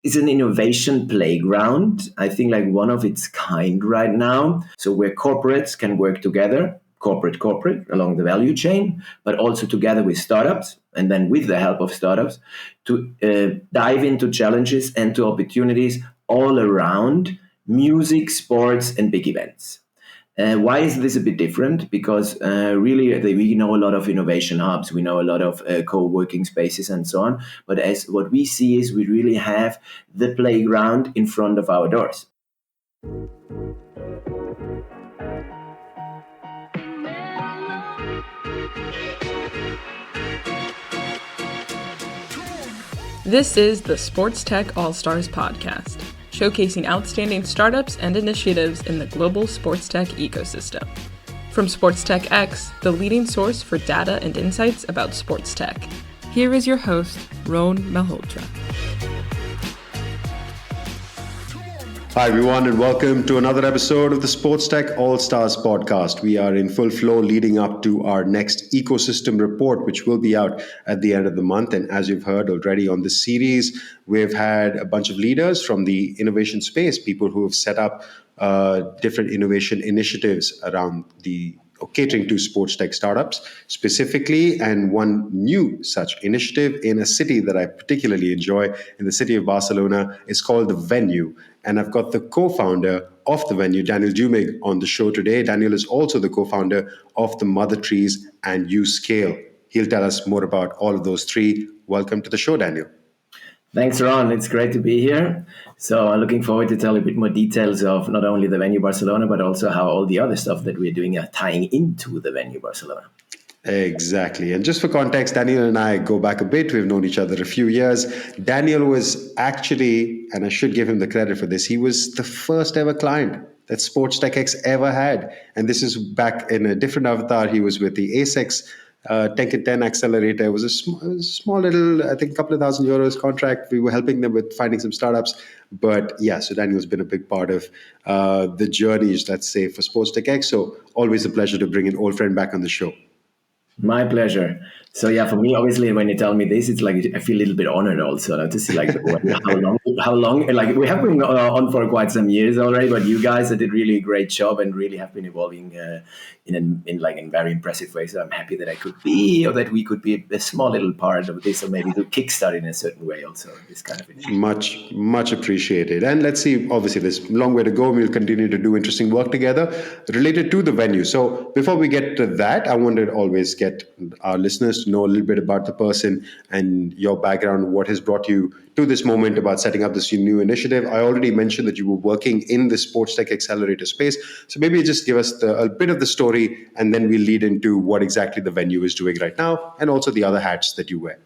is an innovation playground, I think like one of its kind right now. So where corporates can work together, corporate along the value chain, but also together with startups, and then with the help of startups to dive into challenges and to opportunities all around music, sports, and big events. Why is this a bit different? Because really, we know a lot of innovation hubs, we know a lot of co-working spaces and so on. But as what we see is we really have the playground in front of our doors. This is the SportsTech ALLSTARS podcast, showcasing outstanding startups and initiatives in the global sports tech ecosystem. From SportsTech X, the leading source for data and insights about sports tech, here is your host, Ron Malhotra. Hi everyone, and welcome to another episode of the SportsTech ALLSTARS podcast. We are in full flow leading up to our next ecosystem report, which will be out at the end of the month. And as you've heard already on this series, we've had a bunch of leaders from the innovation space, people who have set up different innovation initiatives around the catering to sports tech startups specifically, and one new such initiative in a city that I particularly enjoy, in the city of Barcelona, is called the Venue. And I've got the co-founder of the Venue, Daniel Dümig, on the show today. Daniel is also the co-founder of the MotherTrees and U-Skale. He'll tell us more about all of those three. Welcome to the show, Daniel. Thanks, Ron. It's great to be here. So I'm looking forward to tell a bit more details of not only the Venue.Barcelona, but also how all the other stuff that we're doing are tying into the Venue.Barcelona. Exactly. And just for context, Daniel and I go back a bit. We've known each other a few years. Daniel was actually, and I should give him the credit for this, he was the first ever client that SportsTech X ever had. And this is back in a different avatar. He was with the Asics 10 accelerator. It was a small little, I think, a couple of €1,000 contract. We were helping them with finding some startups. But yeah, so Daniel's been a big part of the journeys, let's say, for SportsTech X. So always a pleasure to bring an old friend back on the show. My pleasure. So yeah, for me, obviously, when you tell me this, it's like I feel a little bit honored also to see like how long. Like we have been on for quite some years already, but you guys did really a great job and really have been evolving in very impressive ways. So I'm happy that I could be, or that we could be a small little part of this, or maybe to kickstart in a certain way also this kind of initiative. Much appreciated. And let's see, obviously there's a long way to go. We'll continue to do interesting work together related to the Venue. So before we get to that, I wanted to always get our listeners to know a little bit about the person and your background, what has brought you to this moment about setting up this new initiative. I already mentioned that you were working in the sports tech accelerator space. So maybe just give us a bit of the story, and then we'll lead into what exactly the Venue is doing right now, and also the other hats that you wear.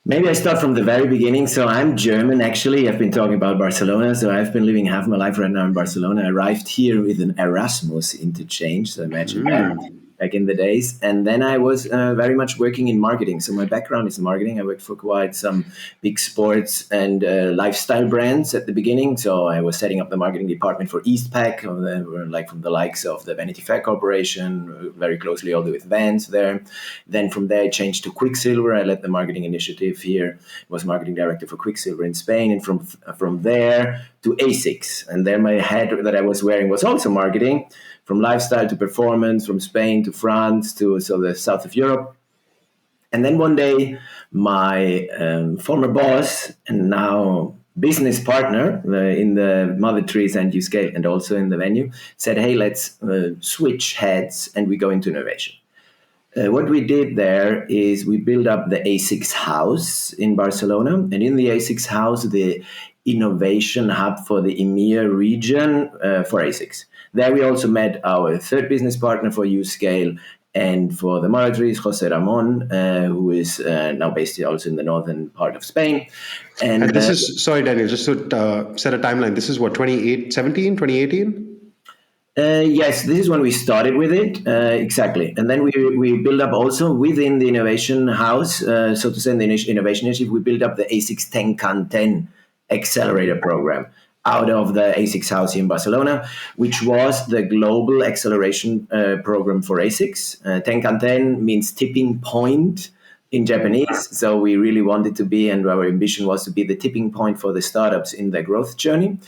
Maybe I start from the very beginning. So I'm German, actually. I've been talking about Barcelona. So I've been living half my life right now in Barcelona. I arrived here with an Erasmus interchange. So imagine that. Back in the days. And then I was very much working in marketing. So my background is marketing. I worked for quite some big sports and lifestyle brands at the beginning. So I was setting up the marketing department for Eastpak, from the likes of the Vanity Fair Corporation, very closely also with Vans there. Then from there I changed to Quicksilver. I led the marketing initiative here, was marketing director for Quicksilver in Spain. And from there to Asics. And then my hat that I was wearing was also marketing, from lifestyle to performance, from Spain to France to the south of Europe. And then one day, my former boss and now business partner in the MotherTrees and U-Skale and also in the Venue said, hey, let's switch heads and we go into innovation. What we did there is we built up the Asics house in Barcelona. And in the Asics house, the innovation hub for the EMEA region for Asics. There we also met our third business partner for U-Skale and for the MotherTrees, Jose Ramon, who is now based also in the northern part of Spain. And this is, sorry, Daniel, just to set a timeline, this is what, 2018? Yes, this is when we started with it, exactly. And then we built up also within the innovation house, so to say, in the innovation initiative, we built up the Asics 10 accelerator program out of the Asics house in Barcelona, which was the global acceleration program for Asics. 10 means tipping point in Japanese. So we really wanted to be, and our ambition was to be the tipping point for the startups in their growth journey.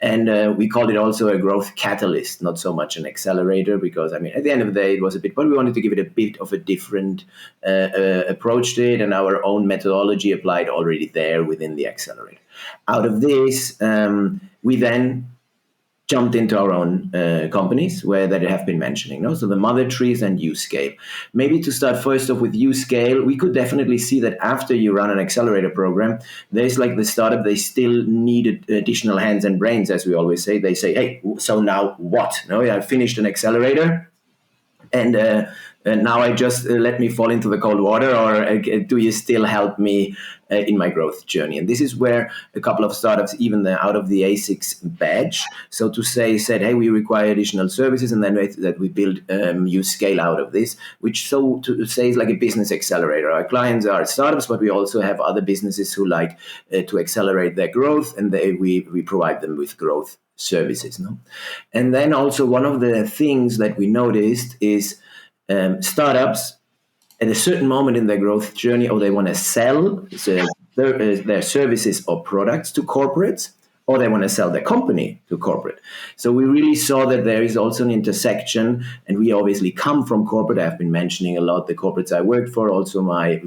And we called it also a growth catalyst, not so much an accelerator, because, I mean, at the end of the day, it was a bit, but we wanted to give it a bit of a different approach to it, and our own methodology applied already there within the accelerator. Out of this, we then jumped into our own companies where that have been mentioning. No? So the MotherTrees and U-Skale. Maybe to start first off with U-Skale, we could definitely see that after you run an accelerator program, there's like the startup, they still needed additional hands and brains, as we always say. They say, hey, so now what? No, I finished an accelerator, and now I just let me fall into the cold water, or do you still help me in my growth journey? And this is where a couple of startups, even out of the Asics badge, so to say, said, hey, we require additional services, and then that we build U-Skale out of this, which, so to say, is like a business accelerator. Our clients are startups, but we also have other businesses who like to accelerate their growth, and we provide them with growth services. No? And then also one of the things that we noticed is startups at a certain moment in their growth journey, or they want to sell their services or products to corporates, or they want to sell their company to corporate. So we really saw that there is also an intersection, and we obviously come from corporate. I've been mentioning a lot the corporates I worked for. Also my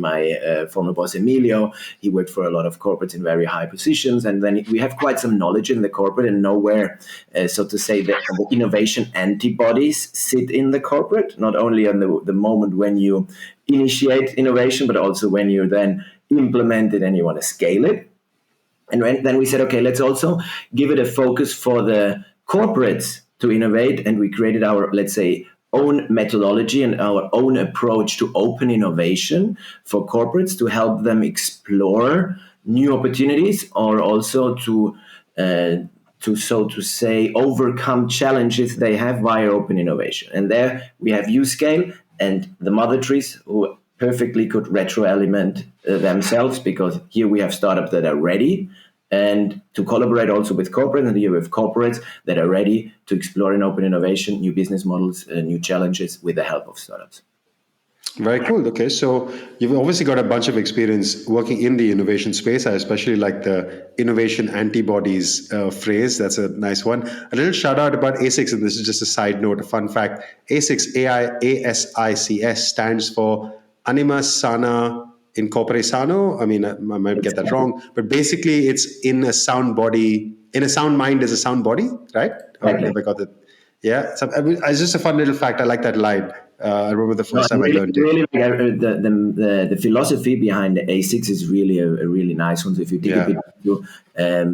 former boss, Emilio, he worked for a lot of corporates in very high positions. And then we have quite some knowledge in the corporate and know where, so to say, the innovation antibodies sit in the corporate, not only on the moment when you initiate innovation, but also when you then implement it and you want to scale it. And then we said, okay, let's also give it a focus for the corporates to innovate. And we created our, let's say, own methodology and our own approach to open innovation for corporates to help them explore new opportunities, or also to so to say, overcome challenges they have via open innovation. And there we have U-Skale and the MotherTrees, who perfectly could retroalimент themselves, because here we have startups that are ready and to collaborate also with corporates, and here we have corporates that are ready to explore in open innovation, new business models, new challenges with the help of startups. Very cool. Okay, so you've obviously got a bunch of experience working in the innovation space. I especially like the innovation antibodies phrase. That's a nice one. A little shout out about Asics, and this is just a side note, a fun fact. Asics, ASICS, stands for Anima Sana Incorpore Sano. I mean, I might get that wrong, but basically it's in a sound body, in a sound mind is a sound body, right? Okay. I got it. Yeah, so, it's just a fun little fact. I like that line. I remember the first time I learned it. Really, the philosophy behind the Asics is really a really nice one. So if you dig a bit into,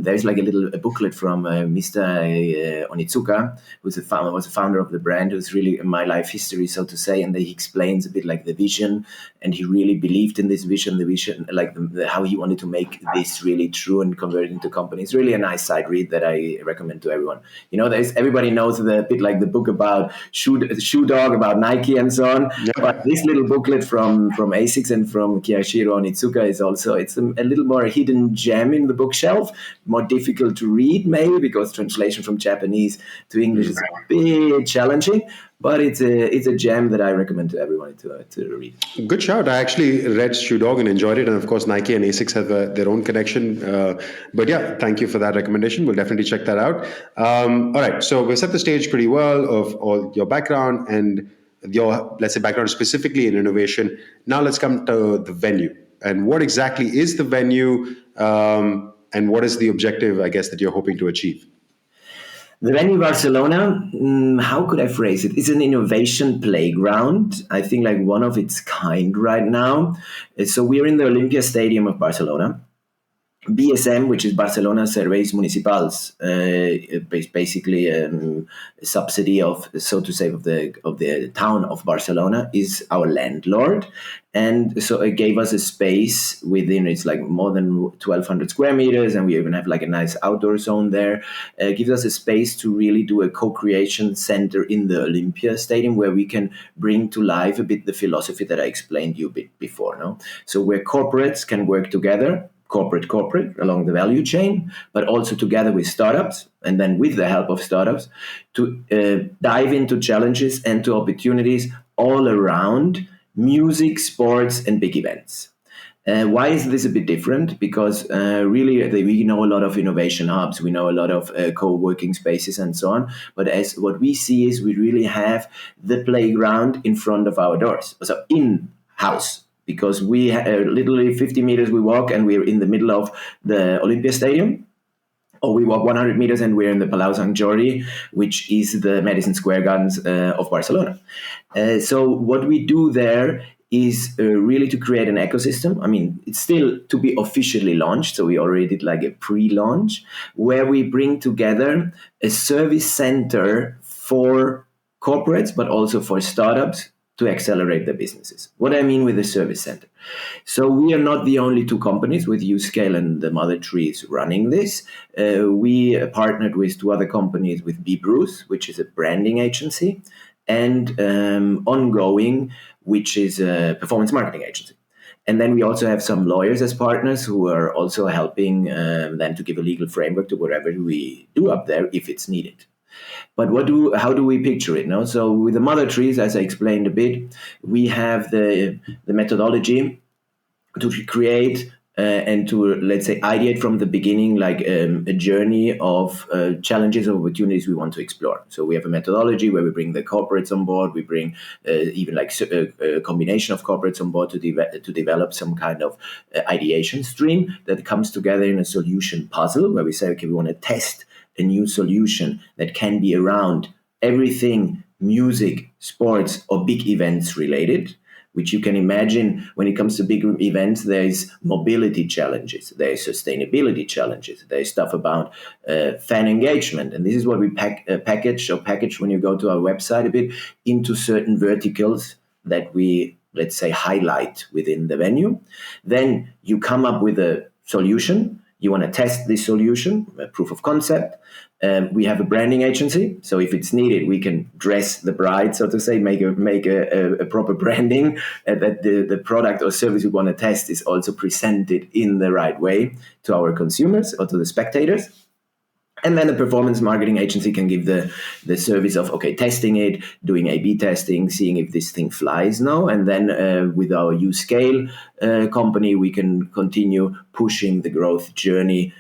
there's like a booklet from Mr. Onitsuka, who's was a founder of the brand, who's really my life history, so to say, and he explains a bit like the vision, and he really believed in this vision, like how he wanted to make this really true and convert it into company. It's really a nice side read that I recommend to everyone. You know, everybody knows the bit like the book about Shoe Dog, about Nike and so on. Yeah. But this little booklet from Asics and from Kiyashiro Onitsuka is also, it's a little more hidden gem in the bookshelf, more difficult to read maybe because translation from Japanese to English is a bit challenging. But it's a gem that I recommend to everyone to read. Good shout. I actually read Shoe Dog and enjoyed it. And of course, Nike and Asics have their own connection. But yeah, thank you for that recommendation. We'll definitely check that out. All right. So we've set the stage pretty well of all your background and your, let's say, background specifically in innovation. Now let's come to the venue. And what exactly is the venue? And what is the objective, I guess, that you're hoping to achieve? The Venue.Barcelona, how could I phrase it? It's an innovation playground. I think like one of its kind right now. So we're in the Olympia Stadium of Barcelona. BSM, which is Barcelona Serveis Municipals, basically a subsidy of, so to say, of the town of Barcelona, is our landlord. And so it gave us a space within, it's like more than 1,200 square meters, and we even have like a nice outdoor zone there. It gives us a space to really do a co-creation center in the Olympia Stadium where we can bring to life a bit the philosophy that I explained you a bit before. No? So where corporates can work together, corporate along the value chain, but also together with startups, and then with the help of startups, to dive into challenges and to opportunities all around music, sports, and big events. Why is this a bit different? Because really, we know a lot of innovation hubs, we know a lot of co-working spaces and so on. But as what we see is we really have the playground in front of our doors, so in-house. Because we literally 50 meters we walk and we're in the middle of the Olympia Stadium, or we walk 100 meters and we're in the Palau Sant Jordi, which is the Madison Square Gardens of Barcelona. So what we do there is really to create an ecosystem. I mean, it's still to be officially launched, so we already did like a pre-launch, where we bring together a service center for corporates, but also for startups to accelerate their businesses. What I mean with the service center. So we are not the only two companies with U-Skale and the MotherTrees running this. We partnered with two other companies, with B. Bruce, which is a branding agency, and Ongoing, which is a performance marketing agency. And then we also have some lawyers as partners who are also helping them to give a legal framework to whatever we do up there if it's needed. But how do we picture it? No? So with the MotherTrees, as I explained a bit, we have the methodology to create and to, let's say, ideate from the beginning, like a journey of challenges or opportunities we want to explore. So we have a methodology where we bring the corporates on board. We bring even like a combination of corporates on board to develop some kind of ideation stream that comes together in a solution puzzle where we say, okay, we want to test a new solution that can be around everything music, sports, or big events related, which you can imagine when it comes to big events, there's mobility challenges, there's sustainability challenges, there's stuff about fan engagement. And this is what we package when you go to our website a bit into certain verticals that we, let's say, highlight within the venue. Then you come up with a solution. You want to test this solution, a proof of concept. We have a branding agency, so if it's needed, we can dress the bride, so to say, make a proper branding that the product or service we want to test is also presented in the right way to our consumers or to the spectators. And then the performance marketing agency can give the service of, okay, testing it, doing A/B testing, seeing if this thing flies now. And then with our U-Skale company, we can continue pushing the growth journey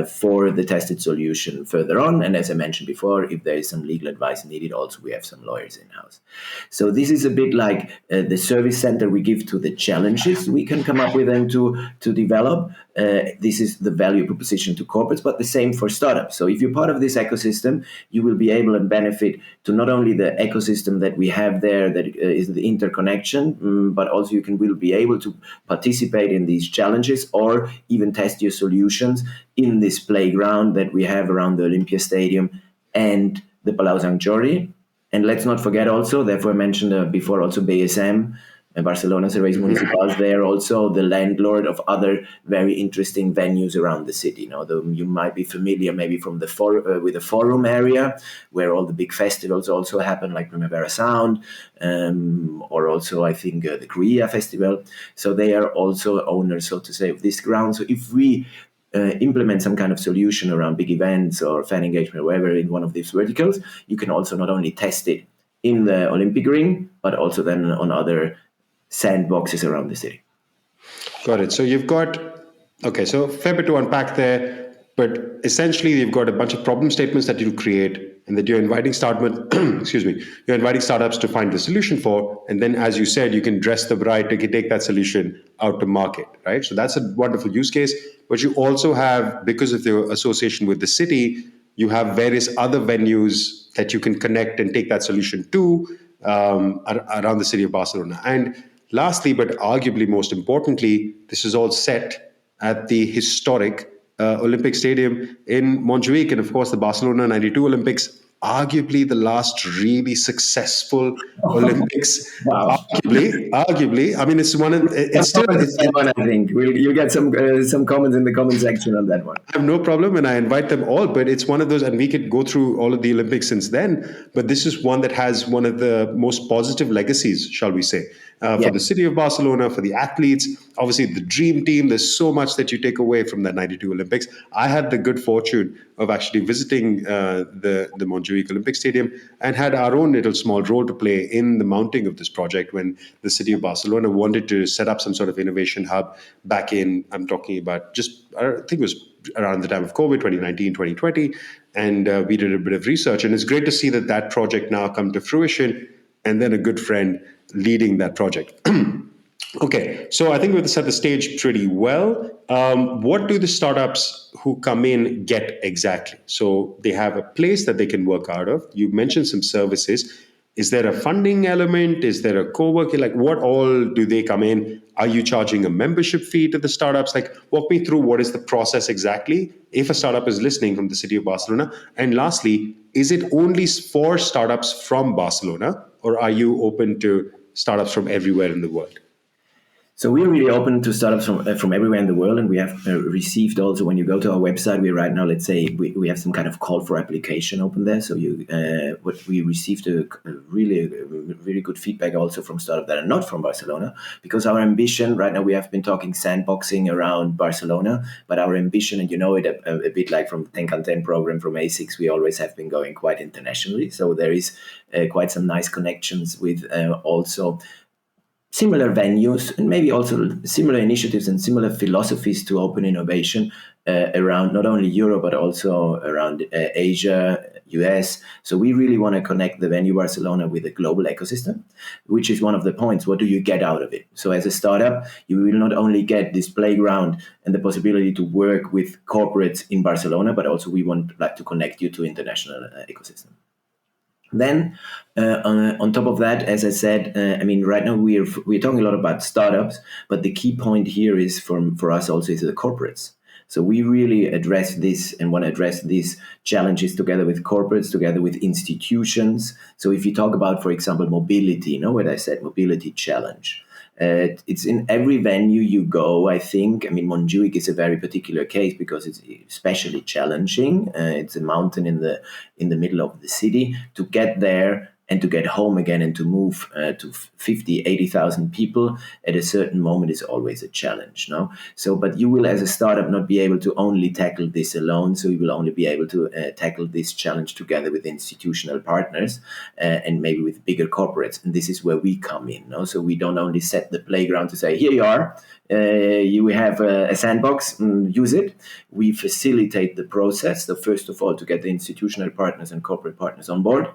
for the tested solution further on. And as I mentioned before, if there is some legal advice needed, also we have some lawyers in-house. So this is a bit like the service center we give to the challenges we can come up with and to develop. This is the value proposition to corporates, but the same for startups. So if you're part of this ecosystem, you will be able to benefit to not only the ecosystem that we have there, that is the interconnection, but also will be able to participate in these challenges or even test your solutions in this playground that we have around the Olympia Stadium and the Palau Sant Jordi. And let's not forget also, therefore I mentioned before also BSM, Barcelona Serveis Municipals, they're also the landlord of other very interesting venues around the city. You might be familiar maybe from with the Forum area, where all the big festivals also happen, like Primavera Sound, or also I think the Korea Festival. So they are also owners, so to say, of this ground. So if we implement some kind of solution around big events or fan engagement or whatever in one of these verticals, you can also not only test it in the Olympic ring, but also then on other sandboxes around the city. Got it. So you've got, so fair bit to unpack there, but essentially you've got a bunch of problem statements that you create and that you're inviting you're inviting startups to find the solution for, and then as you said, you can dress the bride to take that solution out to market, right? So that's a wonderful use case, but you also have, because of the association with the city, you have various other venues that you can connect and take that solution to around the city of Barcelona. And lastly, but arguably most importantly, this is all set at the historic Olympic Stadium in Montjuic, and of course the Barcelona 92 Olympics, arguably the last really successful Olympics. Wow. Arguably. I mean, it's still one. I think you'll get some comments in the comment section on that one. I have no problem, and I invite them all. But it's one of those, and we could go through all of the Olympics since then. But this is one that has one of the most positive legacies, shall we say? for the city of Barcelona, for the athletes, obviously the dream team. There's so much that you take away from that 92 Olympics. I had the good fortune of actually visiting the Montjuic Olympic Stadium and had our own little small role to play in the mounting of this project when the city of Barcelona wanted to set up some sort of innovation hub back in, I'm talking about I think it was around the time of COVID, 2019, 2020. And we did a bit of research. And it's great to see that project now come to fruition, and then a good friend leading that project. Okay, so I think we've set the stage pretty well. What do the startups who come in get exactly? So they have a place that they can work out of. You mentioned some services. Is there a funding element? Is there a co-working? Like, what all do they come in? Are you charging a membership fee to the startups? Like, walk me through what is the process exactly if a startup is listening from the city of Barcelona. And lastly, is it only for startups from Barcelona, or are you open to startups from everywhere in the world? So we're really open to startups from everywhere in the world, and we have received also, when you go to our website, we right now, let's say, we have some kind of call for application open there. So we received a really good feedback also from startups that are not from Barcelona, because our ambition right now, we have been talking sandboxing around Barcelona, but our ambition, and you know it a bit like from the 10x10 program from Asics, we always have been going quite internationally. So there is quite some nice connections with also similar venues and maybe also similar initiatives and similar philosophies to open innovation around not only Europe, but also around Asia, US. So we really want to connect the Venue.Barcelona with a global ecosystem, which is one of the points. What do you get out of it? So as a startup, you will not only get this playground and the possibility to work with corporates in Barcelona, but also we want to connect you to international ecosystem. Then, on top of that, as I said, right now we're talking a lot about startups, but the key point here is for us also is the corporates. So we really address this and want to address these challenges together with corporates, together with institutions. So if you talk about, for example, mobility, you know what I said, mobility challenge. It's in every venue you go, I think. Montjuic is a very particular case because it's especially challenging. It's a mountain in the middle of the city. To get there and to get home again and to move to 50, 80,000 people at a certain moment is always a challenge, no? So, but you will as a startup not be able to only tackle this alone. So you will only be able to tackle this challenge together with institutional partners and maybe with bigger corporates. And this is where we come in, no? So we don't only set the playground to say, here you are, you have a sandbox, use it. We facilitate the process. So first of all, to get the institutional partners and corporate partners on board,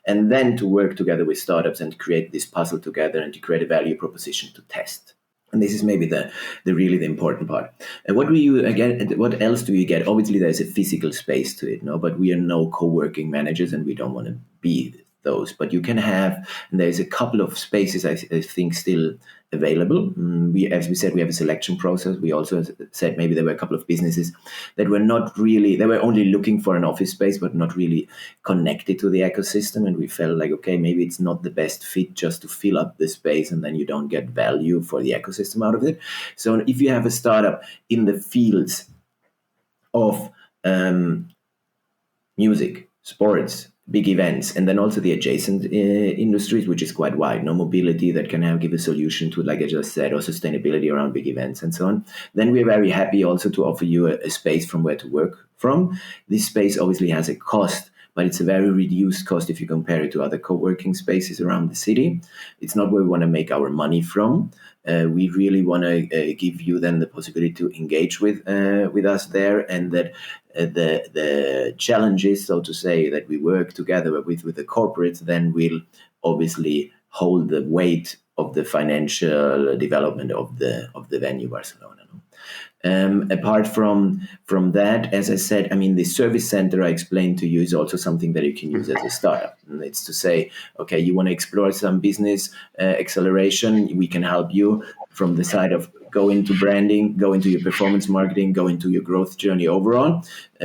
and then to work together with startups and create this puzzle together and to create a value proposition to test. And this is maybe the really important part. And what else do you get? Obviously, there's a physical space to it, no? But we are no co-working managers, and we don't want to be those. But you can have, and there's a couple of spaces I think still available. As we said, we have a selection process. We also said maybe there were a couple of businesses that were not really, they were only looking for an office space, but not really connected to the ecosystem. And we felt like, okay, maybe it's not the best fit just to fill up the space and then you don't get value for the ecosystem out of it. So if you have a startup in the fields of music, sports, big events, and then also the adjacent industries, which is quite wide, no mobility that can give a solution to, like I just said, or sustainability around big events and so on. Then we're very happy also to offer you a space from where to work from. This space obviously has a cost, but it's a very reduced cost if you compare it to other co-working spaces around the city. It's not where we want to make our money from. We really want to give you then the possibility to engage with us there, and that the challenges, so to say, that we work together with the corporates then will obviously hold the weight of the financial development of the Venue.Barcelona. Apart from that, as I said, the service center I explained to you is also something that you can use as a startup. And it's to say, okay, you want to explore some business acceleration, we can help you from the side of go into branding, go into your performance marketing, go into your growth journey overall.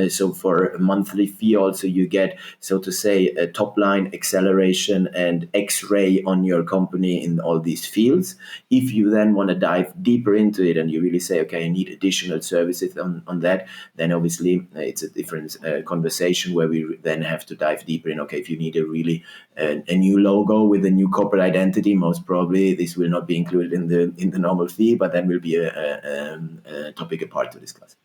So for a monthly fee also you get, so to say, a top line acceleration and x-ray on your company in all these fields. If you then want to dive deeper into it and you really say, okay, I need additional services on that, then obviously it's a different conversation where we then have to dive deeper in, okay, if you need a really a new logo with a new corporate identity, most probably this will not be included in the normal fee, but then will be a topic apart to discuss.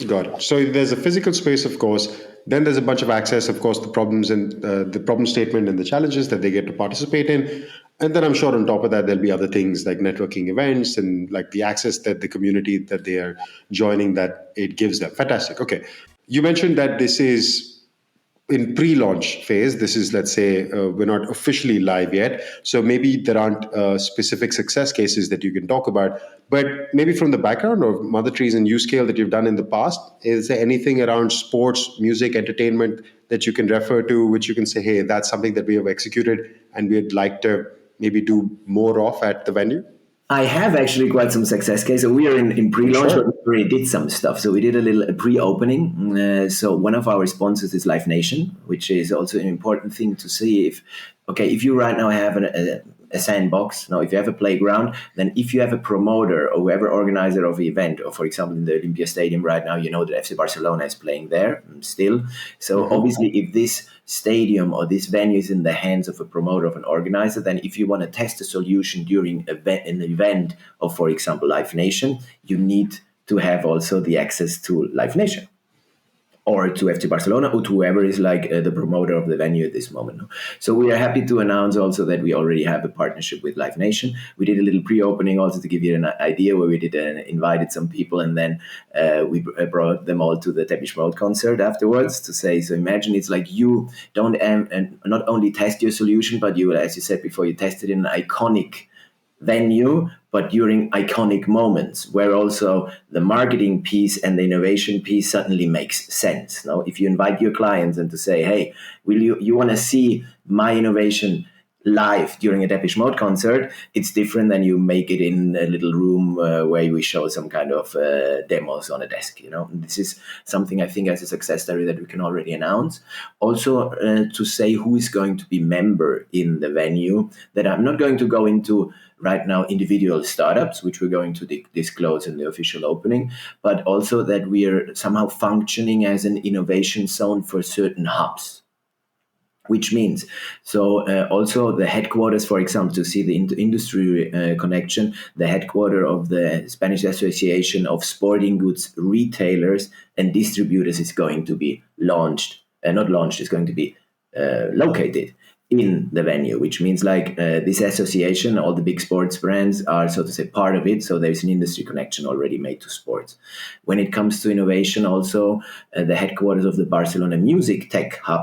Got it. So there's a physical space, of course. Then there's a bunch of access, of course, the problems and the problem statement and the challenges that they get to participate in. And then I'm sure on top of that, there'll be other things like networking events and like the access that the community that they are joining, that it gives them. Fantastic. Okay. You mentioned that this is in pre-launch phase. This is, let's say, we're not officially live yet. So maybe there aren't specific success cases that you can talk about, but maybe from the background of MotherTrees and U-Skale that you've done in the past, is there anything around sports, music, entertainment that you can refer to, which you can say, hey, that's something that we have executed and we'd like to maybe do more of at the venue? I have actually quite some success cases. So we are in pre-launch, Sure. but we already did some stuff. So we did a little pre-opening. So one of our sponsors is Live Nation, which is also an important thing to see. If you right now have a sandbox, now if you have a playground, then if you have a promoter or whoever organizer of the event, or for example in the Olympia Stadium right now, you know that FC Barcelona is playing there still. So obviously if this stadium or this venue is in the hands of a promoter, of an organizer, then if you want to test a solution during an event of, for example, Live Nation, you need to have also the access to Live Nation or to FC Barcelona or to whoever is like the promoter of the venue at this moment. So we are happy to announce also that we already have a partnership with Live Nation. We did a little pre-opening also to give you an idea, where we did invited some people, and then we brought them all to the Teppich Mode concert afterwards to say, so imagine it's like you don't and not only test your solution, but you, as you said before, you tested in an iconic venue, but during iconic moments where also the marketing piece and the innovation piece suddenly makes sense. Now, if you invite your clients and to say, hey, will you want to see my innovation live during a Teppich Mode concert, it's different than you make it in a little room where we show some kind of demos on a desk. This is something I think as a success story that we can already announce. Also to say who is going to be member in the venue, that I'm not going to go into right now individual startups, which we're going to disclose in the official opening, but also that we are somehow functioning as an innovation zone for certain hubs. Which means, also the headquarters, for example, to see the industry connection, the headquarter of the Spanish Association of Sporting Goods Retailers and Distributors is going to be is going to be located in the venue, which means like this association, all the big sports brands are, so to say, part of it. So there's an industry connection already made to sports. When it comes to innovation, also the headquarters of the Barcelona Music Tech Hub,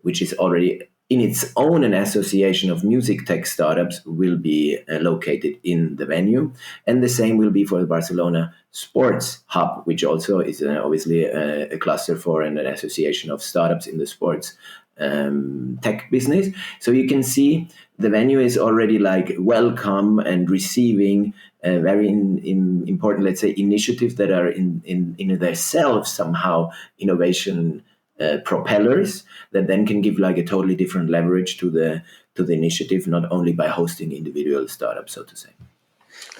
which is already in its own an association of music tech startups, will be located in the venue. And the same will be for the Barcelona Sports Hub, which also is obviously a cluster for an association of startups in the sports tech business. So you can see the venue is already like welcome and receiving very important, let's say, initiatives that are in themselves somehow innovation propellers that then can give like a totally different leverage to the initiative, not only by hosting individual startups, so to say.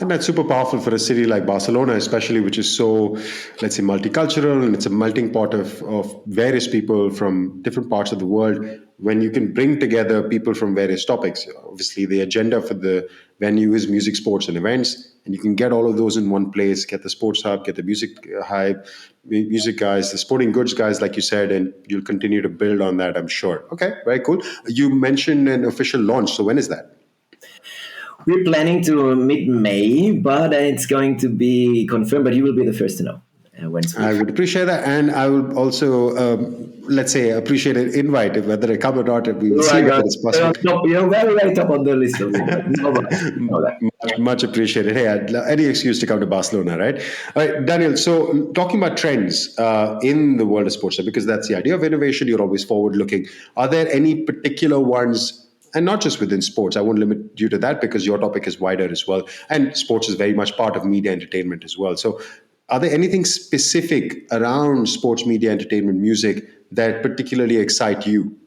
And that's super powerful for a city like Barcelona, especially, which is so, let's say, multicultural, and it's a melting pot of various people from different parts of the world. When you can bring together people from various topics, obviously the agenda for the venue is music, sports, and events, and you can get all of those in one place, get the sports hub, get the music hype, music guys, the sporting goods guys, like you said, and you'll continue to build on that, I'm sure. Okay, very cool. You mentioned an official launch, so when is that? We're planning to mid-May, but it's going to be confirmed, but you will be the first to know. I would appreciate that, and I will also, let's say, appreciate an invite, whether I come or not, we will see whether it's possible. You're very, very top on the list of Much appreciated. Hey, any excuse to come to Barcelona, right? All right, Daniel, so talking about trends in the world of sports, because that's the idea of innovation, you're always forward-looking. Are there any particular ones and not just within sports. I won't limit you to that because your topic is wider as well. And sports is very much part of media entertainment as well. So are there anything specific around sports, media, entertainment, music that particularly excite you?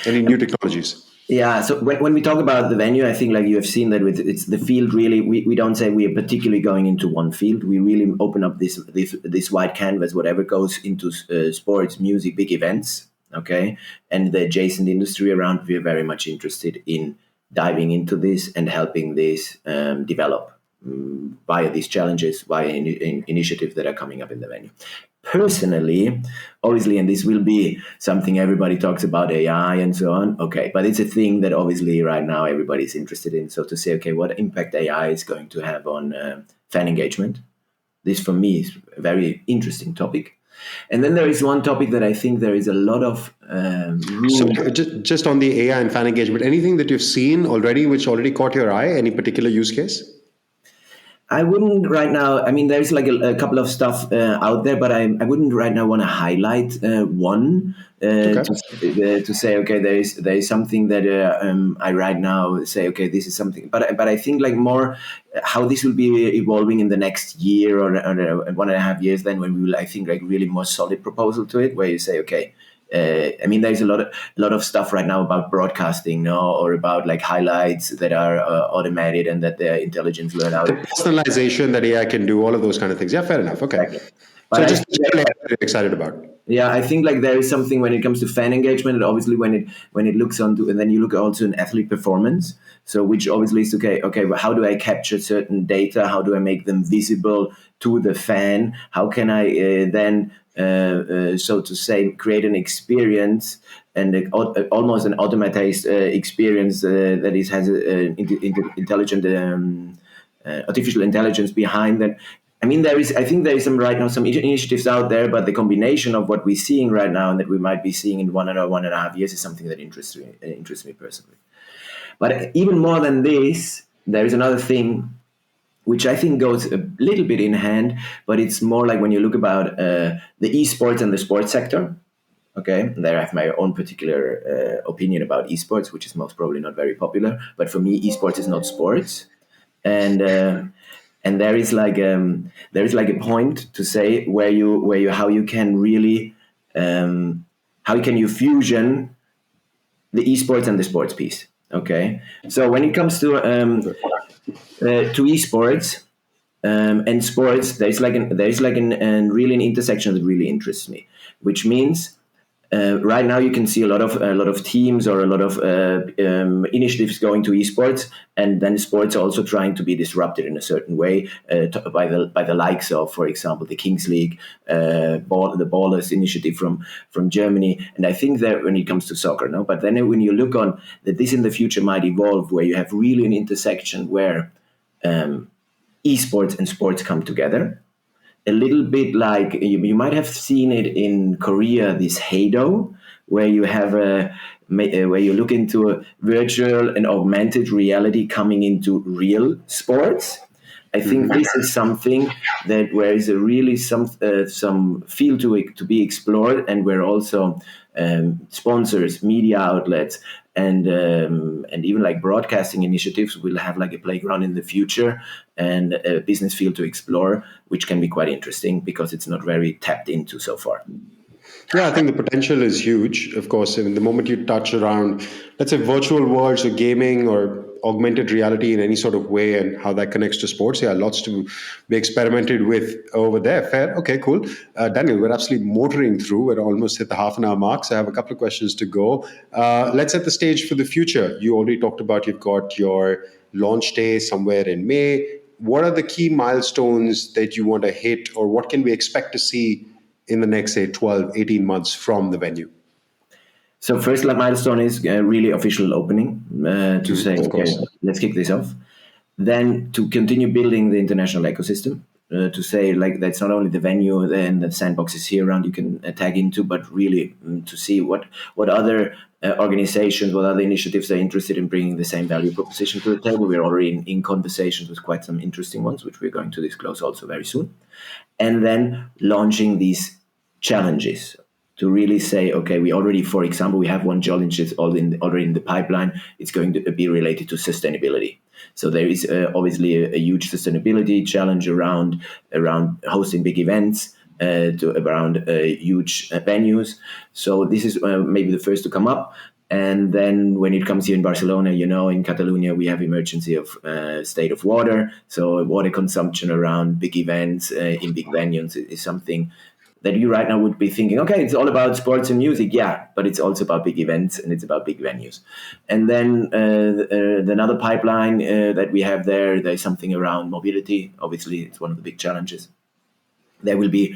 Any new technologies? Yeah, so when we talk about the venue, I think like you have seen that with it's the field really, we don't say we are particularly going into one field. We really open up this wide canvas, whatever goes into sports, music, big events, okay? And the adjacent industry around, we are very much interested in diving into this and helping this develop via these challenges, via initiatives that are coming up in the venue. Personally, obviously, and this will be something everybody talks about, AI and so on. Okay, but it's a thing that obviously right now everybody's interested in. So to say, okay, what impact AI is going to have on fan engagement? This for me is a very interesting topic. And then there is one topic that I think there is a lot of So just on the AI and fan engagement, anything that you've seen already which already caught your eye? Any particular use case? I wouldn't right now. I mean, there's like a couple of stuff out there, but I wouldn't right now want to highlight one to say, okay, there is something that I right now say, okay, this is something. But I think like more how this will be evolving in the next year or 1.5 years. Then when we will, I think like really more solid proposal to it, where you say, okay. I mean, there's a lot of stuff right now about broadcasting, no, or about like highlights that are automated and that their intelligence learn out. The personalization that AI can do, all of those kind of things. Yeah, fair enough. Okay. Exactly. So just I'm excited about. Yeah, I think like there is something when it comes to fan engagement, and obviously when it looks onto, and then you look also in athlete performance. So which obviously is okay. Well, how do I capture certain data? How do I make them visible to the fan? How can I then so to say, create an experience and almost an automatized experience that has intelligent artificial intelligence behind that. I mean, I think there is some right now some initiatives out there, but the combination of what we're seeing right now and that we might be seeing in 1.5 years is something that interests me personally. But even more than this, there is another thing which I think goes a little bit in hand, but it's more like when you look about the esports and the sports sector. Okay, there I have my own particular opinion about esports, which is most probably not very popular. But for me, esports is not sports, and there is like a point to say where you how you can really how can you fusion the esports and the sports piece. Okay, so when it comes to esports and sports, there's like an really an intersection that really interests me, which means right now you can see a lot of teams or a lot of initiatives going to esports, and then sports are also trying to be disrupted in a certain way by the likes of, for example, the Kings League, the Ballers initiative from Germany, and I think that when it comes to soccer, no, but then when you look on that this in the future might evolve, where you have really an intersection where esports and sports come together. A little bit like you might have seen it in Korea, this Hado, where you have where you look into a virtual and augmented reality coming into real sports. I think this is something that where is a really some field to be explored, and where also sponsors, media outlets, and even like broadcasting initiatives will have like a playground in the future and a business field to explore, which can be quite interesting because it's not very tapped into so far. Yeah, I think the potential is huge. Of course, I mean, the moment you touch around, let's say, virtual worlds or gaming or augmented reality in any sort of way and how that connects to sports, yeah, lots to be experimented with over there. Fair. Okay, cool. Daniel, we're absolutely motoring through. We're almost at the half-an-hour mark, so I have a couple of questions to go. Let's set the stage for the future. You already talked about you've got your launch day somewhere in May. What are the key milestones that you want to hit, or what can we expect to see in the next, say, 12, 18 months from the venue? So first milestone is really official opening to say, okay, let's kick this off. Then to continue building the international ecosystem, to say like that's not only the venue and the sandboxes here around you can tag into, but really to see what other organizations, what other initiatives are interested in bringing the same value proposition to the table. We're already in conversations with quite some interesting ones, which we're going to disclose also very soon. And then launching these challenges. to really say, okay, we already, for example, we have one challenge that's already in the pipeline. It's going to be related to sustainability. So there is obviously a huge sustainability challenge around hosting big events, around huge venues. So this is maybe the first to come up. And then when it comes here in Barcelona, in Catalonia, we have emergency of state of water. So water consumption around big events in big venues is something that you right now would be thinking, okay, it's all about sports and music. Yeah, but it's also about big events and it's about big venues. And then another pipeline that we have there's something around mobility. Obviously, it's one of the big challenges. There will be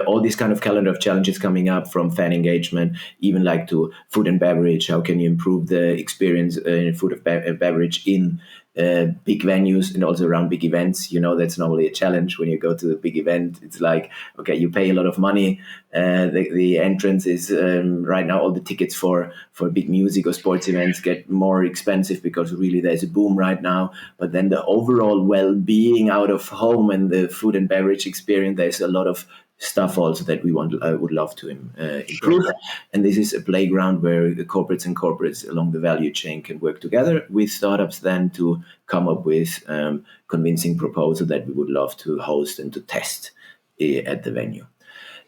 all these kind of calendar of challenges coming up, from fan engagement, even like to food and beverage. How can you improve the experience in food and beverage in big venues and also around big events? That's normally a challenge when you go to a big event. It's like, okay, you pay a lot of money. The entrance is right now, all the tickets for big music or sports events get more expensive because really there's a boom right now. But then the overall well-being out of home and the food and beverage experience, there's a lot of stuff also that we would love to improve. Sure. And this is a playground where the corporates along the value chain can work together with startups then to come up with convincing proposal that we would love to host and to test at the venue.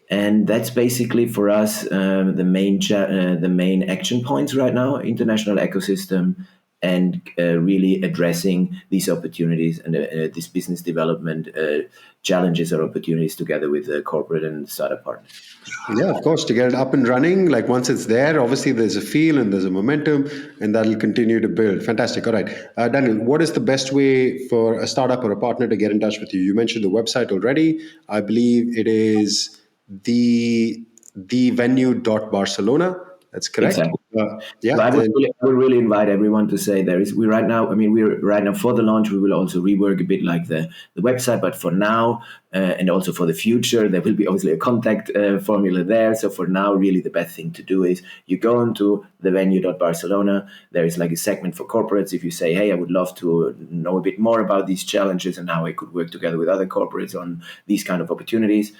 And that's basically for us the main action points right now: international ecosystem, and really addressing these opportunities and this business development challenges or opportunities together with the corporate and startup partners. Yeah, of course, to get it up and running. Like once it's there, obviously there's a feel and there's a momentum, and that'll continue to build. Fantastic. All right. Daniel, what is the best way for a startup or a partner to get in touch with you? You mentioned the website already. I believe it is the Venue.Barcelona. That's correct. Exactly. Yeah. So I would really invite everyone to say we're right now for the launch, we will also rework a bit like the website, but for now and also for the future, there will be obviously a contact formula there. So for now, really the best thing to do is you go into the Venue.Barcelona. There is like a segment for corporates. If you say, hey, I would love to know a bit more about these challenges and how I could work together with other corporates on these kind of opportunities,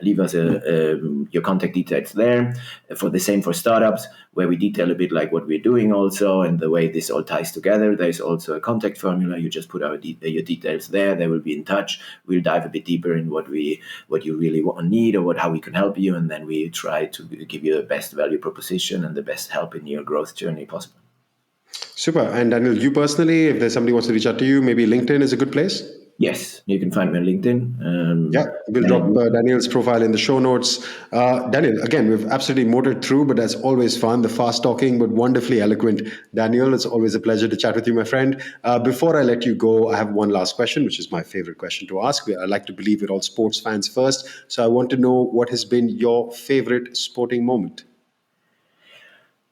leave us your contact details there. For the same for startups, where we detail a bit like what we're doing also and the way this all ties together. There's also a contact formula. You just put your details there. They will be in touch. We'll dive a bit deeper in what you really need or how we can help you, and then we try to give you the best value proposition and the best help in your growth journey possible. Super. And Daniel, you personally, if there's somebody who wants to reach out to you, maybe LinkedIn is a good place? Yes, you can find me on LinkedIn. We'll drop Daniel's profile in the show notes. Daniel, again, we've absolutely motored through, but that's always fun. The fast talking, but wonderfully eloquent Daniel. It's always a pleasure to chat with you, my friend. Before I let you go, I have one last question, which is my favorite question to ask. I like to believe we're all sports fans first. So I want to know, what has been your favorite sporting moment?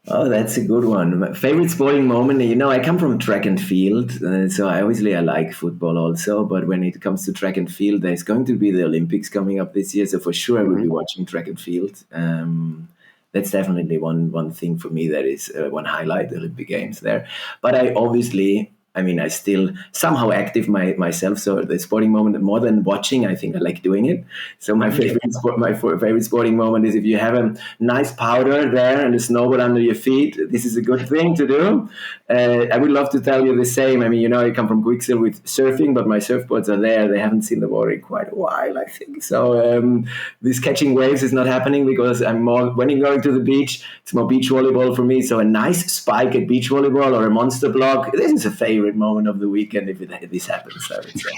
Oh, that's a good one. My favorite sporting moment, I come from track and field, so I like football also. But when it comes to track and field, there's going to be the Olympics coming up this year, so for sure I will be watching track and field. That's definitely one thing for me that is one highlight, the Olympic Games there. But I still somehow active myself. So the sporting moment, more than watching, I think I like doing it. So my favorite sporting moment is if you have a nice powder there and a snowboard under your feet. This is a good thing to do. I would love to tell you the same. I come from GSTER with surfing, but my surfboards are there. They haven't seen the water in quite a while, I think. So this catching waves is not happening because I'm more, when you're going to the beach, it's more beach volleyball for me. So a nice spike at beach volleyball or a monster block, this is a favorite moment of the weekend if this happens, I would say.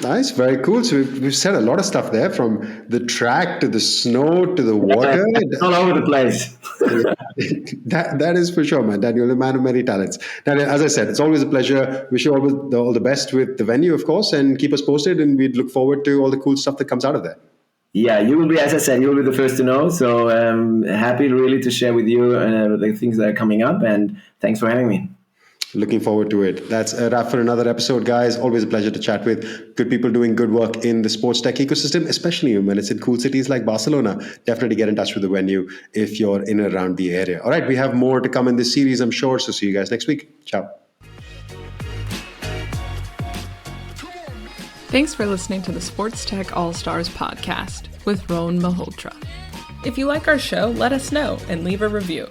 Nice, very cool. So we've said a lot of stuff there, from the track to the snow to the water. It's all over the place. that is for sure, man. Daniel, a man of many talents. Daniel, as I said, it's always a pleasure. Wish you all the best with the venue, of course, and keep us posted. And we'd look forward to all the cool stuff that comes out of that. Yeah, you will be, as I said, you will be the first to know. So happy really to share with you the things that are coming up. And thanks for having me. Looking forward to it. That's a wrap for another episode, guys. Always a pleasure to chat with good people doing good work in the sports tech ecosystem, especially when it's in cool cities like Barcelona. Definitely get in touch with the venue if you're in and around the area. All right, we have more to come in this series, I'm sure. So see you guys next week. Ciao. Thanks for listening to the SportsTech ALLSTARS podcast with Rowan Malhotra. If you like our show, let us know and leave a review.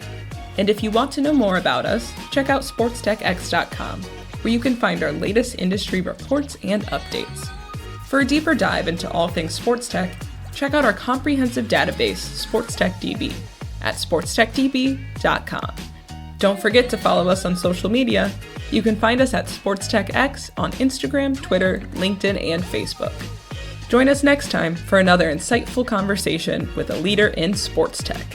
And if you want to know more about us, check out SportsTechX.com, where you can find our latest industry reports and updates. For a deeper dive into all things sports tech, check out our comprehensive database, SportsTech DB, at SportsTechDB.com. Don't forget to follow us on social media. You can find us at SportsTechX on Instagram, Twitter, LinkedIn, and Facebook. Join us next time for another insightful conversation with a leader in sports tech.